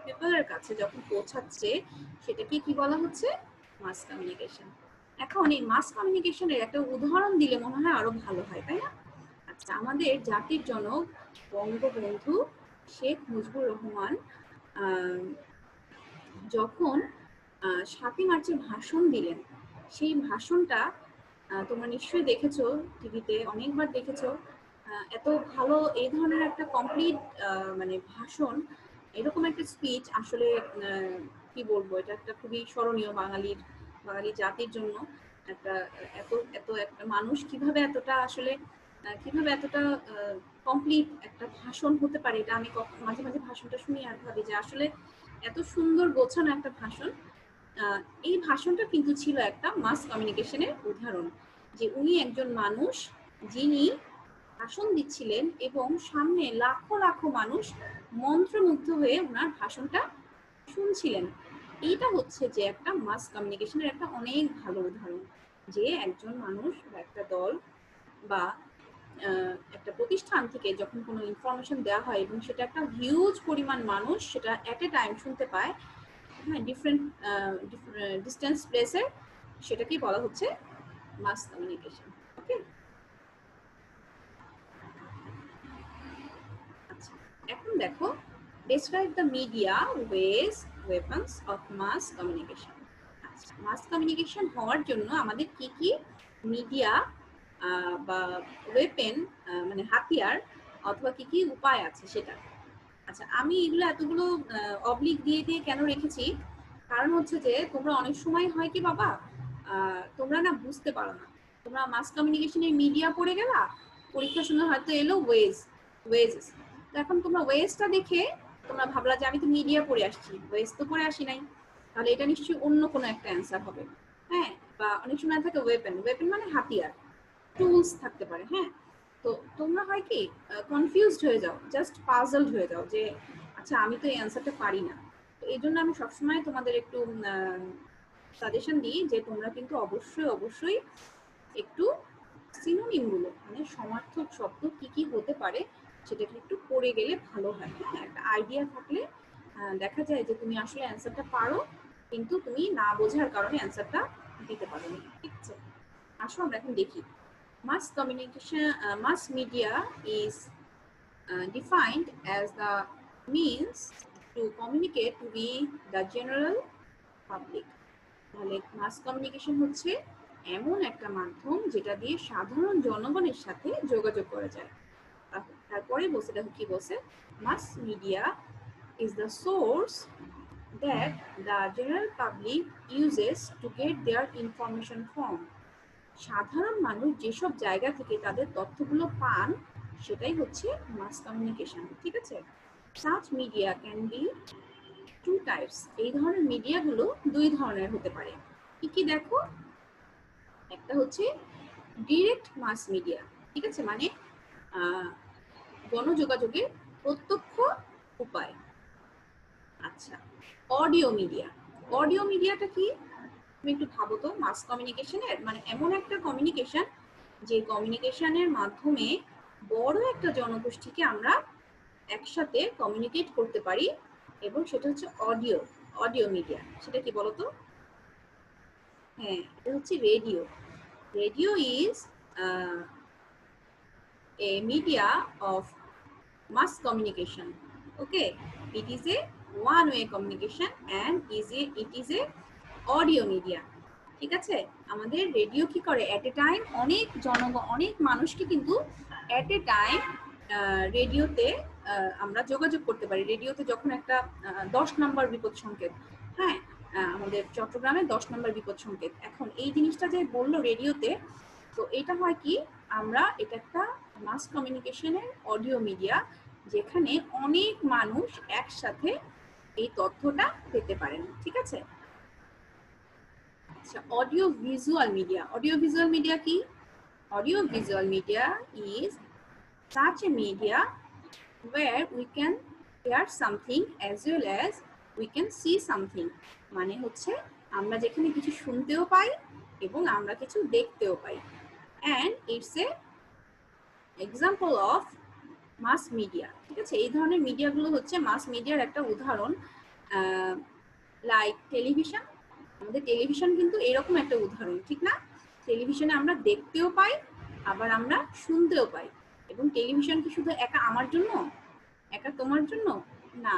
পিপলের কাছে যখন পৌঁছাচ্ছে সেটাকে কি বলা হচ্ছে? Mass communication. এখন এই মাস কমিউনিকেশনের একটা উদাহরণ দিলে মনে হয় আরো ভালো হয়, তাই না? আচ্ছা, আমাদের জাতির জনক বঙ্গবন্ধু শেখ মুজিবুর রহমান যখন 7ই মার্চে ভাষণ দিলেন, সেই ভাষণটা তোমরা নিশ্চয়ই দেখেছো, টিভিতে অনেকবার দেখেছো। এত ভালো এই ধরনের একটা কমপ্লিট মানে ভাষণ, এরকম একটা স্পিচ আসলে কি বলবো, এটা একটা খুবই স্মরণীয় বাঙালি জাতির জন্য। একটা এত এত একটা মানুষ কিভাবে এতটা আসলে কিভাবে এতটা কমপ্লিট একটা ভাষণ হতে পারে, এটা আমি মাঝে মাঝে ভাষণটা শুনি আর ভাবি যে আসলে এত সুন্দর গোছানো একটা ভাষণ। এই ভাষণটা কিন্তু ছিল একটা মাস কমিউনিকেশনের উদাহরণ, যে উনি একজন মানুষ যিনি ভাষণ দিচ্ছিলেন এবং সামনে লাখো লাখো মানুষ মন্ত্রমুগ্ধ হয়ে ওনার ভাষণটা শুনছিলেন। এইটা হচ্ছে যে একটা মাস কমিউনিকেশনের একটা অনেক ভালো উদাহরণ, যে একজন মানুষ বা একটা দল বা একটা প্রতিষ্ঠান থেকে যখন কোনো ইনফরমেশন দেওয়া হয় এবং সেটা একটা হিউজ পরিমাণ মানুষ সেটা এট এ টাইম শুনতে পায়, হ্যাঁ, ডিফারেন্ট ডিস্টেন্স প্লেসে, সেটাকেই বলা হচ্ছে মাস কমিউনিকেশন। ওকে, আচ্ছা, এখন দেখো, describe the media ways weapons of mass communication. আচ্ছা, মাস কমিউনিকেশন হওয়ার জন্য আমাদের কি কি মিডিয়া বা ওয়েপেন মানে হাতিয়ার অথবা কি কি উপায় আছে সেটা। আচ্ছা, আমি এগুলো এতগুলো অবলিক দিয়ে দিয়ে কেন রেখেছি, কারণ হচ্ছে যে তোমরা অনেক সময় হয় কি বাবা, তোমরা না বুঝতে পারো না, তোমরা মাস কমিউনিকেশনের মিডিয়া পড়ে গেলা, পরীক্ষার সময় হয়তো এলো ওয়েজেস, তো এখন তোমরা ওয়েজটা দেখে তোমরা ভাবলা যে আমি তো মিডিয়া পড়ে আসছি, ওয়েজ তো পড়ে আসি নাই, তাহলে এটা নিশ্চয়ই অন্য কোনো একটা অ্যান্সার হবে। হ্যাঁ, বা অনেক সময় থাকে ওয়েপেন, ওয়েপেন মানে হাতিয়ার, টুলস থাকতে পারে। হ্যাঁ, তো তোমরা হয় কি কনফিউজড হয়ে যাও, জাস্ট পাজলড হয়ে যাও যে আচ্ছা আমি তো এই অ্যান্সারটা পারি না। তো এই জন্য আমি সবসময় তোমাদের একটু সাজেশন দিই যে তোমরা কিন্তু অবশ্যই অবশ্যই একটু সিনোনিমগুলো মানে সমার্থক শব্দ কি কি হতে পারে সেটাকে একটু পড়ে গেলে ভালো হয়। হ্যাঁ, একটা আইডিয়া থাকলে দেখা যায় যে তুমি আসলে অ্যান্সারটা পারো, কিন্তু তুমি না বোঝার কারণে অ্যান্সারটা দিতে পারো না। ঠিক আছে, আসো আমরা এখন দেখি। Mass communication, mass media is defined as the means to communicate to the general public. তাহলে মাস কমিউনিকেশন হচ্ছে এমন একটা মাধ্যম যেটা দিয়ে সাধারণ জনগণের সাথে যোগাযোগ করা যায়। তারপরে বলছে, দেখো কি বলছে, mass media is the source that the general public uses to get their information from. সাধারণ মানুষ যেসব জায়গা থেকে তাদের তথ্যগুলো পান সেটাই হচ্ছে মাস কমিউনিকেশন। ঠিক আছে, such media can be two types. এই ধরনের মিডিয়াগুলো দুই ধরনের হতে পারে। কি কি দেখো, একটা হচ্ছে ডিরেক্ট মাস মিডিয়া। ঠিক আছে, মানে গণযোগাযোগের প্রত্যক্ষ উপায়। আচ্ছা, অডিও মিডিয়া। অডিও মিডিয়াটা কি তুমি একটু ভাবো তো। মাস কমিউনিকেশনের মানে এমন একটা কমিউনিকেশন যে কমিউনিকেশনের মাধ্যমে বড় একটা জনগোষ্ঠীকে আমরা একসাথে কমিউনিকেট করতে পারি, এবং সেটা হচ্ছে অডিও অডিও মিডিয়া। সেটা কি বলতো? হ্যাঁ, এটা হচ্ছে radio. Radio is a media of mass communication. Okay, it is a one-way communication and it is a audio media. ঠিক আছে, আমাদের রেডিও কি করে, এট এ টাইম অনেক মানুষকে কিন্তু এট এ টাইম রেডিওতে আমরা যোগাযোগ করতে পারি। রেডিওতে যখন একটা 10 নম্বর বিপদ সংকেত, হ্যাঁ, আমাদের চট্টগ্রামে 10 নম্বর বিপদ সংকেত, এখন এই জিনিসটা যে বললো রেডিওতে, তো এটা হয় কি, এটা একটা মাস কমিউনিকেশনের অডিও মিডিয়া যেখানে অনেক মানুষ একসাথে এই তথ্যটা পেতে পারেন। ঠিক আছে, আচ্ছা, audio visual media. Audio visual media কি? Audio visual media is such a media where we can hear something as well as we can see something. মানে হচ্ছে আমরা যেখানে কিছু শুনতেও পাই এবং আমরা কিছু দেখতেও পাই। and it's a example of mass media. ঠিক আছে, এই ধরনের মিডিয়াগুলো হচ্ছে মাস মিডিয়ার একটা উদাহরণ। লাইক টেলিভিশন, আমাদের টেলিভিশন কিন্তু এরকম একটা উদাহরণ, ঠিক না? টেলিভিশনে আমরা দেখতেও পাই, আবার আমরা শুনতেও পাই। এবং টেলিভিশন কি শুধু একা আমার জন্য, একা তোমার জন্য না,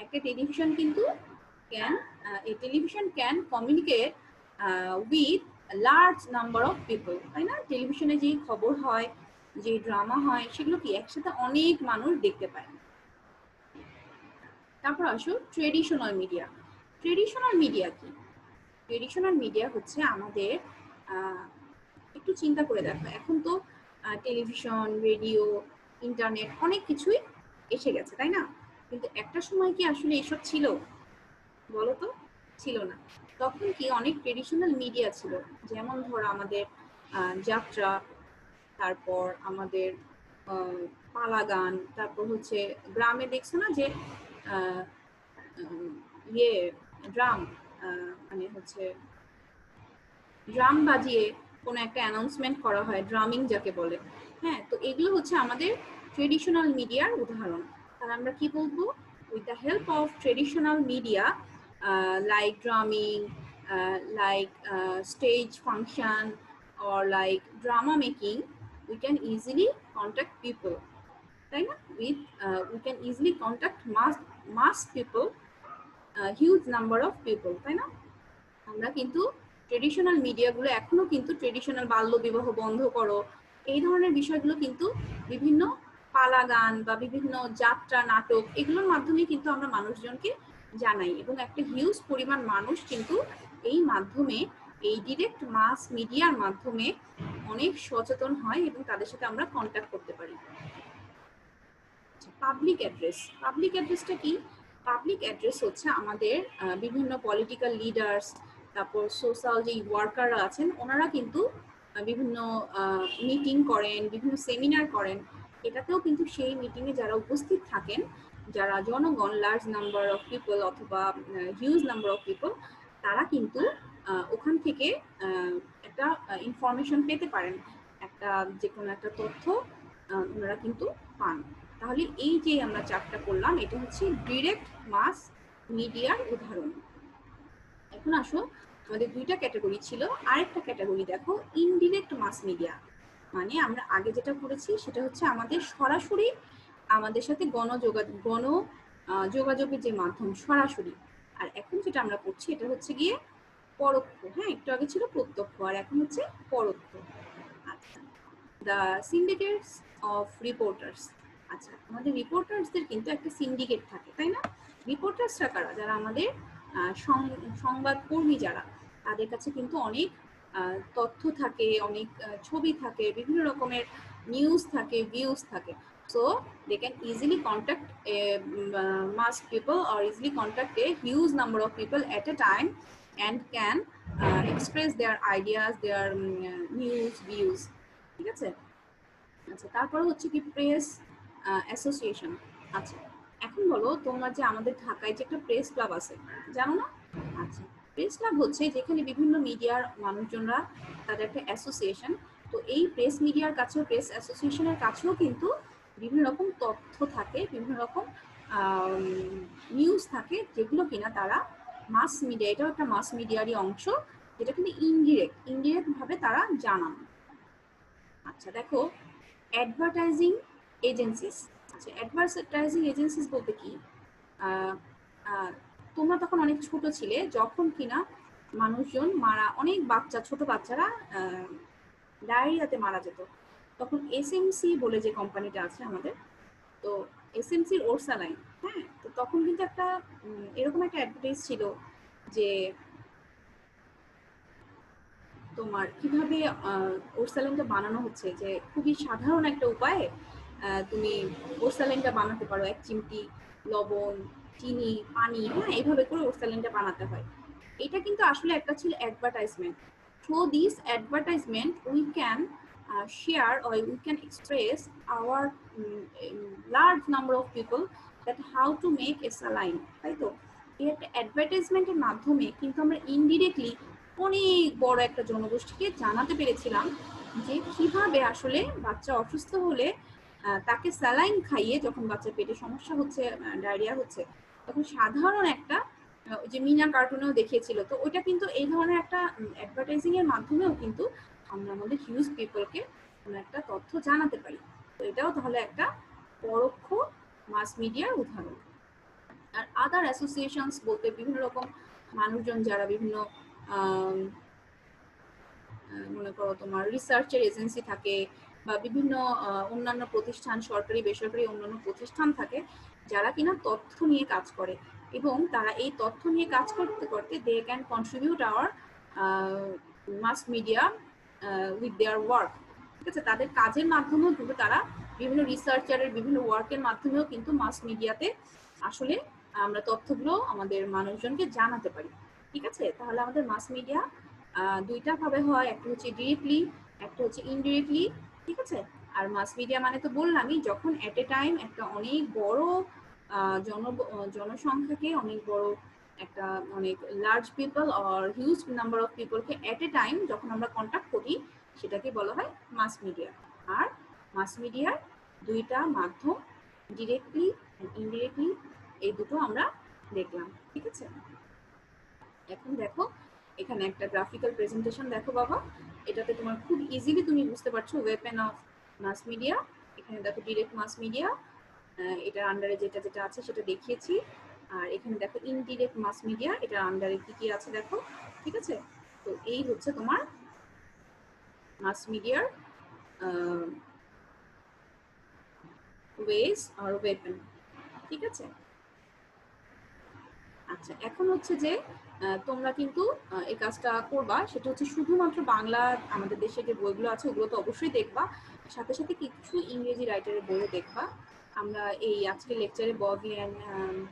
একটা টেলিভিশন কিন্তু television can communicate with large number of people, তাই না? টেলিভিশনে যে খবর হয়, যে ড্রামা হয়, সেগুলো কি একসাথে অনেক মানুষ দেখতে পায়। তারপর আসো ট্রেডিশনাল মিডিয়া। ট্রেডিশনাল মিডিয়া কি? ট্রেডিশনাল মিডিয়া হচ্ছে আমাদের, একটু চিন্তা করে দেখো, এখন তো টেলিভিশন, রেডিও, ইন্টারনেট অনেক কিছুই এসে গেছে, তাই না? কিন্তু একটা সময় কি আসলে এসব ছিল? বলো তো, ছিল না। তখন কি অনেক ট্রেডিশনাল মিডিয়া ছিল, যেমন ধরো আমাদের যাত্রা, তারপর আমাদের পালা গান, তারপর হচ্ছে গ্রামে দেখছো না যে ড্রাম, মানে হচ্ছে ড্রাম বাজিয়ে কোনো একটা অ্যানাউন্সমেন্ট করা হয়, ড্রামিং যাকে বলে। হ্যাঁ, তো এগুলো হচ্ছে আমাদের ট্রেডিশনাল মিডিয়ার উদাহরণ। আর আমরা কি বলবো, with the help of traditional media like drumming, like stage function, or like drama making, we can easily contact people, তাই না? We can easily contact mass people, huge number of people, তাই না? আমরা কিন্তু ট্রেডিশনাল মিডিয়াগুলো এখনো কিন্তু traditional বাল্য বিবাহ বন্ধ করো, এই ধরনের বিষয়গুলো কিন্তু বিভিন্ন পালা গান বা বিভিন্ন যাত্রা, নাটক, এগুলোর মাধ্যমে কিন্তু আমরা মানুষজনকে জানাই, এবং একটা হিউজ পরিমাণ মানুষ কিন্তু এই মাধ্যমে, এই ডিরেক্ট মাস মিডিয়ার মাধ্যমে অনেক সচেতন হয় এবং তাদের সাথে আমরা কন্ট্যাক্ট করতে পারি। Public address. পাবলিক অ্যাড্রেসটা কি? পাবলিক অ্যাড্রেস হচ্ছে আমাদের বিভিন্ন পলিটিক্যাল লিডার্স, তারপর সোশ্যাল যে ওয়ার্কাররা আছেন, ওনারা কিন্তু বিভিন্ন মিটিং করেন, বিভিন্ন সেমিনার করেন, এটাতেও কিন্তু সেই মিটিংয়ে যারা উপস্থিত থাকেন, যারা জনগণ, লার্জ নাম্বার অফ পিপল অথবা হিউজ নাম্বার অফ পিপল, তারা কিন্তু ওখান থেকে একটা ইনফরমেশন পেতে পারেন, একটা যে কোনো একটা তথ্য ওনারা কিন্তু পান। তাহলে এই যে আমরা চারটা করলাম, এটা হচ্ছে ডিরেক্ট মাস মিডিয়ার উদাহরণ। এখন আসো, আমাদের দুইটা ক্যাটাগরি ছিল, আরেকটা ক্যাটাগরি দেখো, ইনডিরেক্ট মাস মিডিয়া। মানে আমরা আগে যেটা করেছি সেটা হচ্ছে আমাদের সরাসরি আমাদের সাথে যোগাযোগের যে মাধ্যম সরাসরি, আর এখন যেটা আমরা করছি এটা হচ্ছে গিয়ে পরোক্ষ। হ্যাঁ, একটু আগে ছিল প্রত্যক্ষ, আর এখন হচ্ছে পরোক্ষ। আচ্ছা, দ্য সিন্ডিকেটস অফ রিপোর্টার্স। আচ্ছা, আমাদের রিপোর্টার্সদের কিন্তু একটা সিন্ডিকেট থাকে, তাই না? রিপোর্টার্সরা কারা? যারা আমাদের সংবাদ কর্মী, যারা, তাদের কাছে কিন্তু অনেক তথ্য থাকে, অনেক ছবি থাকে, বিভিন্ন রকমের নিউজ থাকে, ভিউজ থাকে। So they can easily contact a mass people or easily contact a huge number of people at a time and can express their ideas, their news, views. ঠিক আছে? আচ্ছা, তারপরে হচ্ছে কি প্রেস অ্যাসোসিয়েশন। আচ্ছা, এখন বলো তোমরা যে আমাদের ঢাকায় যে একটা প্রেস ক্লাব আছে, জানো না? আচ্ছা, প্রেস ক্লাব হচ্ছে যেখানে বিভিন্ন মিডিয়ার মানুষজনরা, তাদের একটা অ্যাসোসিয়েশন। তো এই প্রেস মিডিয়ার কাছেও, প্রেস অ্যাসোসিয়েশনের কাছেও কিন্তু বিভিন্ন রকম তথ্য থাকে, বিভিন্ন রকম নিউজ থাকে, যেগুলো কিনা তারা মাস মিডিয়া, এটাও একটা মাস মিডিয়ারই অংশ, যেটা কিন্তু ইনডিরেক্ট ভাবে তারা জানান। আচ্ছা দেখো, অ্যাডভার্টাইজিং এজেন্সিস। আচ্ছা, অ্যাডভার্টাইজিং এজেন্সিস বলতে কি, তোমরা তখন অনেক ছোট ছিলে যখন কিনা মানুষজন অনেক বাচ্চা, ছোট বাচ্চারা ডায়রিয়াতে মারা যেত, তখন এসএমসি বলে যে কোম্পানিটা আছে আমাদের, তো এসএমসির ওরসালাইন, হ্যাঁ, তো তখন কিন্তু একটা এরকম একটা অ্যাডভার্টাইজ ছিল যে তোমার কিভাবে ওরসালাইনটা বানানো হচ্ছে, যে খুবই সাধারণ একটা উপায়ে তুমি ওরসালাইনটা বানাতে পারো, 1 চিমটি লবণ, চিনি, পানি, হ্যাঁ, এইভাবে করে ওরসালাইনটা বানাতে হয়। এটা কিন্তু আসলে একটা ছিল advertisement. Through this advertisement we can share or we can express our large number of people that how to make a saline, তাই তো? এই একটা অ্যাডভার্টাইজমেন্টের মাধ্যমে কিন্তু আমরা ইনডিরেক্টলি অনেক বড় একটা জনগোষ্ঠীকে জানাতে পেরেছিলাম যে কিভাবে আসলে বাচ্চা অসুস্থ হলে তাকে স্যালাইন খাইয়ে, যখন বাচ্চার পেটে সমস্যা হচ্ছে, ডায়রিয়া হচ্ছে, তখন সাধারণ একটা যে মিনা কার্টুনেও দেখিয়েছিল, তো ওইটা কিন্তু এই ধরনের একটা অ্যাডভার্টাইজিং এর মাধ্যমেও কিন্তু আমরা আমাদের হিউজ পিপলকে কোনো একটা তথ্য জানাতে পারি। তো এটাও তাহলে একটা পরোক্ষ মাস মিডিয়ার উদাহরণ। আর আদার অ্যাসোসিয়েশনস বলতে বিভিন্ন রকম মানুষজন যারা বিভিন্ন মনে করো তোমার রিসার্চের এজেন্সি থাকে, বা বিভিন্ন অন্যান্য প্রতিষ্ঠান, সরকারি বেসরকারি অন্যান্য প্রতিষ্ঠান থাকে, যারা কিনা তথ্য নিয়ে কাজ করে, এবং তারা এই তথ্য নিয়ে কাজ করতে করতে they can contribute our mass media with their work. ঠিক আছে, তাদের কাজের মাধ্যমেও কিন্তু তারা বিভিন্ন রিসার্চারের বিভিন্ন ওয়ার্কের মাধ্যমেও কিন্তু মাস মিডিয়াতে আসলে আমরা তথ্যগুলো আমাদের মানুষজনকে জানাতে পারি। ঠিক আছে, তাহলে আমাদের মাস মিডিয়া দুইটা ভাবে হয়, একটা হচ্ছে ডিরেক্টলি, একটা হচ্ছে ইনডিরেক্টলি। ঠিক আছে, আর মাস মিডিয়া মানে তো বললামই, যখন এট এ টাইম একটা অনেক বড় জনসংখ্যাকে, অনেক বড় একটা অনেক large people or huge number of পিপলকে এট এ টাইম যখন আমরা কন্ট্যাক্ট করি, সেটাকে বলা হয় মাস মিডিয়া। আর মাস মিডিয়ার দুইটা মাধ্যম, ডিরেক্টলি অ্যান্ড ইনডিরেক্টলি, এই দুটো আমরা দেখলাম। ঠিক আছে, এখন দেখো এখানে একটা গ্রাফিক্যাল প্রেজেন্টেশন দেখো বাবা, এটাতে তোমার খুব ইজিলি তুমি বুঝতে পারছো ওয়েপেন অফ মাস মিডিয়া। এখানে দেখো ডিরেক্ট মাস মিডিয়া, এটার আন্ডারে যেটা যেটা আছে সেটা দেখিয়েছি, আর এখানে দেখো ইনডিরেক্ট মাস মিডিয়া, এটার আন্ডারে কি কি আছে দেখো। ঠিক আছে, তো এই হচ্ছে তোমার মাস মিডিয়ার ওয়েজ আর ওয়েপেন। ঠিক আছে, আচ্ছা, এখন হচ্ছে যে তোমরা কিন্তু এই কাজটা করবা, সেটা হচ্ছে শুধুমাত্র বাংলা আমাদের দেশে যে বইগুলো আছে ওগুলো তো অবশ্যই দেখবা, সাথে সাথে কিছু ইংরেজি রাইটারের বইও দেখবা। আমরা এই আজকের লেকচারে ববি অ্যান্ড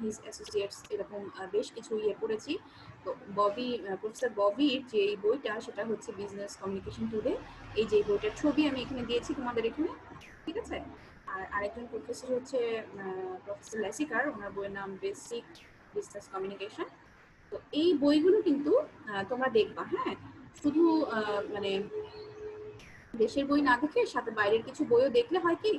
হিজ অ্যাসোসিয়েটস এরকম বেশ কিছু পড়েছি। তো প্রফেসর ববির যে বইটা সেটা হচ্ছে বিজনেস কমিউনিকেশন টুডে। এই যে বইটার ছবি আমি এখানে দিয়েছি তোমাদের এখানে, ঠিক আছে। আর আরেকজন প্রফেসর হচ্ছে প্রফেসর লেসিকার, ওনার বইয়ের নাম বেসিক বিজনেস কমিউনিকেশন। তো এই বইগুলো কিন্তু তোমরা দেখবা, হ্যাঁ। শুধু মানে দেশের বই না দেখে সাথে বাইরের কিছু বইও দেখলে হয় কি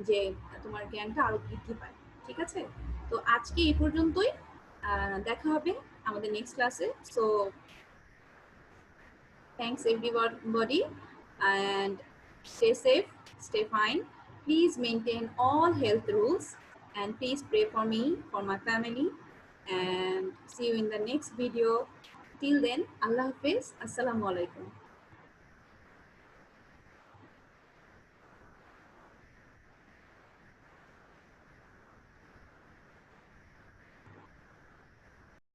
যে তোমার জ্ঞানটা আরো বৃদ্ধি পায়, ঠিক আছে। তো আজকে এই পর্যন্তই, দেখা হবে আমাদের নেক্সট ক্লাসে। So thanks everybody and stay safe, stay fine. Please maintain all health rules and please pray for me, for my family, and see you in the next video. Till then, Allah Hafiz. Assalamu alaikum.